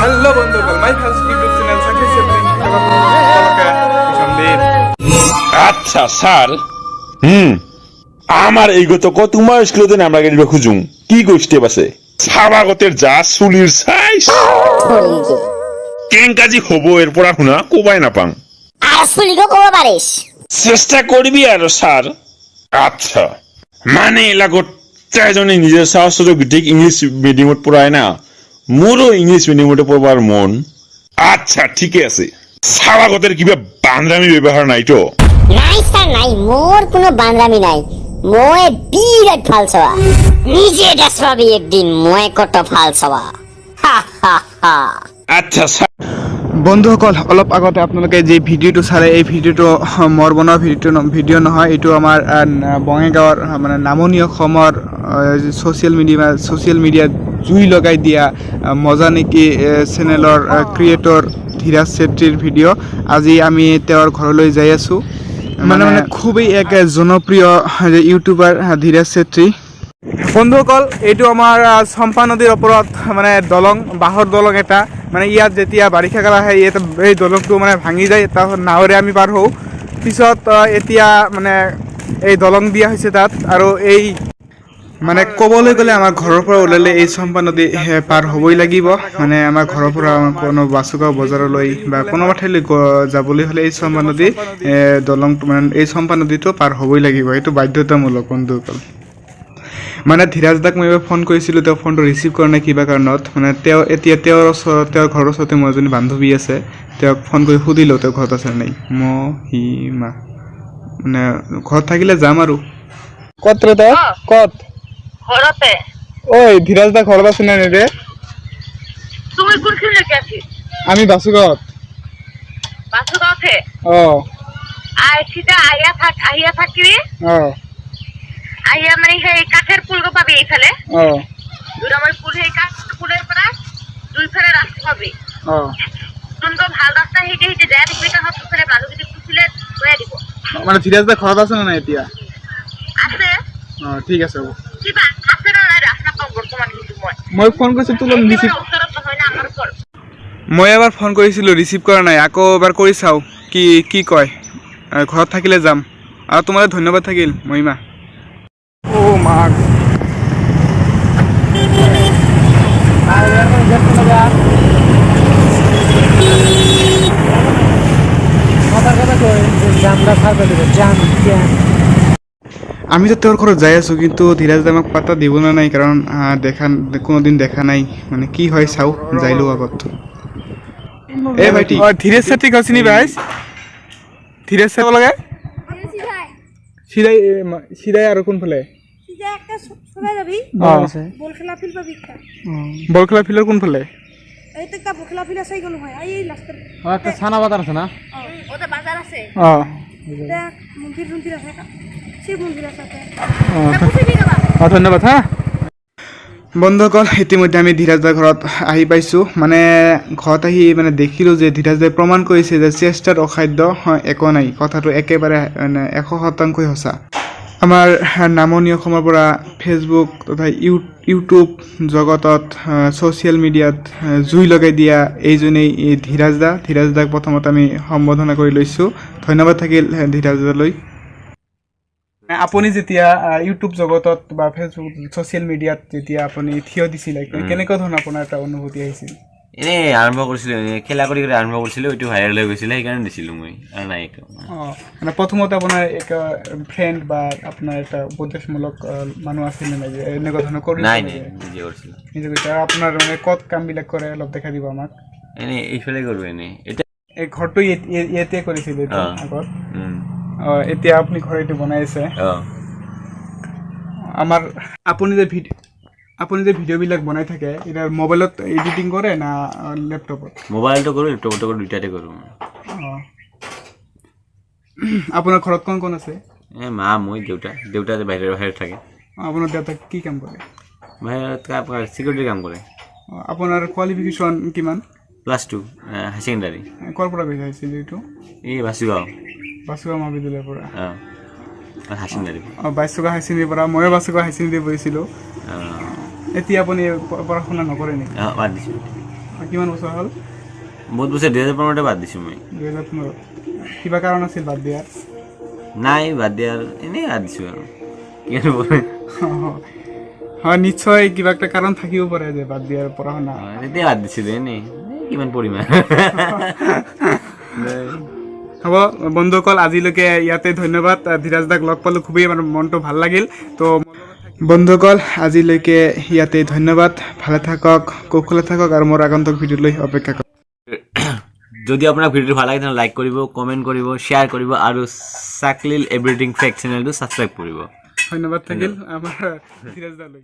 Hello বন্ধুগণ, my first YouTube channel আচ্ছা sir আমার এইগত কত মাস কিলোতে আমরা গাড়িটা খুঁজুম কি গোষ্ঠী বাসে সাবাগতের যা চুলির সাইজ কেঙ্কাজি হবো এর পড়াশোনা কোবাই না পাং আর শুলিগো কব পারিস চেষ্টা করবি আর স্যার আচ্ছা মানে এলাকত চাইজনে নিজের সাহস ঠিক ইংলিশ মিডিয়ামত পড়ায় না মোরও ইংলিশ মিডিয়ামতে পড়বার মন আচ্ছা ঠিকই আছে সাবাগতের কিবা বান্দ্রামি ব্যবহার নাই তো নাই স্যার নাই মোর কোনো বান্দামি নাই মই বিরাট ফালসওয়া নিজে দেখাবি একদিন মই কত ফালসওয়া হা হা হা আচ্ছা স্যার বন্ধুসকল, অলপ আগতে আপোনালোকে যে ভিডিঅ'টো চালে এই ভিডিঅ'টো মোৰ বনোৱা ভিডিঅ' নহয়, এইটো আমাৰ বঙাইগাঁৱৰ মানে নামনি অসমৰ ছ'চিয়েল মিডিয়াত জুই লগাই দিয়া মজা নেকি চেনেলৰ ক্ৰিয়েটৰ ধীৰাজ চেত্ৰীৰ ভিডিঅ'। আজি আমি তেওঁৰ ঘৰলৈ যাই আছোঁ। মানে খুবেই এক জনপ্ৰিয় ইউটিউবাৰ ধীৰাজ চেত্ৰী। বন্ধুসকল, এইটো আমাৰ চম্পা নদীৰ ওপৰত মানে দলং, বাঁহৰ দলং এটা। মানে ইয়াত যেতিয়া বাৰিষা কাল আহে এই দলংটো মানে ভাঙি যায়, তাৰপিছত নাৱেৰে আমি পাৰ হওঁ। পিছত এতিয়া মানে এই দলং দিয়া হৈছে তাত। আৰু এই মানে ক'বলৈ গ'লে আমাৰ ঘৰৰ পৰা ওলালে এই চম্পা নদী পাৰ হ'বই লাগিব। মানে আমাৰ ঘৰৰ পৰা কোনো বাচুগাঁও বজাৰলৈ বা কোনোবা ঠাইলৈ যাবলৈ হ'লে এই চম্পা নদী দলংটো মানে এই চম্পা নদীটো পাৰ হ'বই লাগিব, এইটো বাধ্যতামূলক বন্ধুসকল। মানে ধীৰাজ দাক মই ফোন কৰিছিলোঁ, তেওঁ ফোনটো ৰিচিভ কৰা নাই কিবা কাৰণত। মানে তেওঁ এতিয়া তেওঁৰ ঘৰৰ ওচৰতে মোৰ এজনী বান্ধৱী আছে, তেওঁক ফোন কৰি সুধিলোঁ তেওঁ ঘৰত আছে নাই। মহিমা মানে ঘৰত থাকিলে যাম আৰু। ক'ত ৰে তই? ক'ত? ঘৰতে। ঐ ধীৰাজ দা ঘৰত আছে নাই ৰে? তুমি কোনখিনিলৈকে আছিস? আমি বাচুগাঁৱত। বাসুগাঁৱতে? চিধা আহিয়া থাকিবি। আহিয়া মানে সেই কাঠেৰ পুলটো পাবি এইফালে। দুটামান পুল, সেই পুলের পৰা দুইফালে রাস্তা পাবি। যোনটো ভাল রাস্তা সেইটা যায় থাকিবি, তখন দুফালে মানুহ যদি খুচিলে গৈ দিব। মানে ধীৰাজ দা ঘৰত আছে নাই এতিয়া? আছে। ঠিক আছে হ'ব। কিবা আছে না নাই ৰাস্তা পাম বৰ্তমান কিন্তু মই ফোন কৰিছোঁ তোক ৰিচিভ। ওচৰত নহয় না আমাৰ ঘৰ। মই এবাৰ ফোন কৰিছিলোঁ, ৰিচিভ কৰা নাই। আকৌ এবাৰ কৰি চাওঁ কি কয়। ঘৰত থাকিলে যাম। আৰু তোমালৈ ধন্যবাদ থাকিল মহিমা। অ' মাক আমি তো তেওঁৰ ঘৰত যাই আছোঁ, কিন্তু ধীৰাজ দা আমাক পাত্তা দিব না নাই, কাৰণ কোনোদিন দেখা নাই। মানে কি হয় চাওঁ, যাই লওঁ আগত। এ ভাইটি, ধীৰেজ চেত্ৰী ঘৰ চিনি পাইছ? ধীৰেজ চাব লাগে চিধাই আৰু কোনফালে? বলখেলা ফিল্ডৰ কোনফালে? ধন্যবাদ হা। বন্ধুসকল, ইতিমধ্যে আমি ধীৰাজ দাৰ ঘৰত আহি পাইছোঁ। মানে ঘৰত আহি মানে দেখিলোঁ যে ধীৰাজ দাই প্ৰমাণ কৰিছে যে চেষ্টাত অসাধ্য একো নাই। কথাটো একেবাৰে 100% সঁচা। আমাৰ নামনি অসমৰ পৰা ফেচবুক তথা ইউটিউব জগতত ছ'চিয়েল মিডিয়াত জুই লগাই দিয়া এইজনেই ধীৰাজ দাক প্ৰথমতে আমি সম্বোধনা কৰি লৈছোঁ। ধন্যবাদ থাকিল ধীৰাজ দালৈ। আপুনি যেতিয়া ইউটিউব জগতত বা ফেচবুক ছ'চিয়েল মিডিয়াত যেতিয়া আপুনি থিয় দিছিলে, কেনেকুৱা ধৰণৰ আপোনাৰ এটা অনুভূতি আহিছিল? এনেই আৰম্ভ কৰিছিলোঁ, খেলা কৰি আৰম্ভ কৰিছিলোঁ, এইটো ভাইৰেল হৈ গৈছিলে, সেইকাৰণে দিছিলোঁ মই। আৰু নাই মানে প্ৰথমতে আপোনাৰ এক ফ্ৰেণ্ড বা আপোনাৰ এটা উপদেশমূলক মানুহ আছিল নে নাই যে এনেকুৱা ধৰণৰ কৰি? নাই নিজে কৰিছিলোঁ। নিজে কৰিছে। আৰু আপোনাৰ মানে ক'ত কামবিলাক কৰে অলপ দেখাই দিব আমাক। এনেই এইফালে কৰোঁ। এনেই এতিয়া এই ঘৰটো ইয়াতে কৰিছিল এইটো আগত? এতিয়া আপুনি ঘৰ এইটো বনাই আছে? আমাৰ আপুনি যে ভিডিঅ'বিলাক বনাই থাকে, এতিয়া মোবাইলত এডিটিং কৰে না লেপটপত? মোবাইলটো কৰোঁ, লেপটপতো কৰোঁ, দুইটাতে কৰোঁ। আপোনাৰ ঘৰত কোন কোন আছে? মা, মই, দেউতা বাহিৰত থাকে। আপোনাৰ দেউতাক কি কাম কৰে? বাহিৰত চিকিউৰিটিৰ কাম কৰে। আপোনাৰ কোৱালিফিকেশ্যন কিমান? +2 হাই ছেকেণ্ডাৰী। ক'ৰ পৰা বিচাৰিছিল এইটো? এই বাচুগাঁও মহাবিদ্যালয়ৰ পৰা। High secondary. বাচুগাঁও হাই ছেকেণ্ডাৰীৰ পৰা। ময়ো বাচুগাঁও হাই ছেকেণ্ডাৰী পঢ়িছিলোঁ। এতিয়া আপুনি পঢ়া শুনা নকৰে নেকি? বাদ দিছোঁ। কিমান বছৰ হ'ল? বহুত বছৰ 2015 বাদ দিছোঁ মই 2015 কিবা কাৰণ আছিল বাদ দিয়াৰ? নাই বাদ দিয়াৰ এনেই বাদ দিছোঁ আৰু কিয় নকৰে হয় নিশ্চয় কিবা একটা কাৰণ থাকিব পাৰে যে বাদ দিয়াৰ পঢ়া শুনা তেতিয়া বাদ দিছিলোঁ এনেই কিমান পৰিমাণ হ'ব বন্ধুসকল আজিলৈকে ইয়াতে ধন্যবাদ ধীৰাজ দাক লগ পালোঁ খুবেই মানে মনটো ভাল লাগিল তো বন্ধুসকল আজিলৈকে ইয়াতে ধন্যবাদ ভালে থাকক কুশলে থাকক আৰু মোৰ আগন্তুক ভিডিঅ'লৈ অপেক্ষা কৰক যদি আপোনাৰ ভিডিঅ'টো ভাল লাগে তেন্তে লাইক কৰিব কমেণ্ট কৰিব শ্বেয়াৰ কৰিব আৰু চাকলিল এভৰিথিং ফেক্ট চেনেলটো ছাবস্ক্ৰাইব কৰিব ধন্যবাদ থাকিল আমাৰ ধীৰাজ দালৈ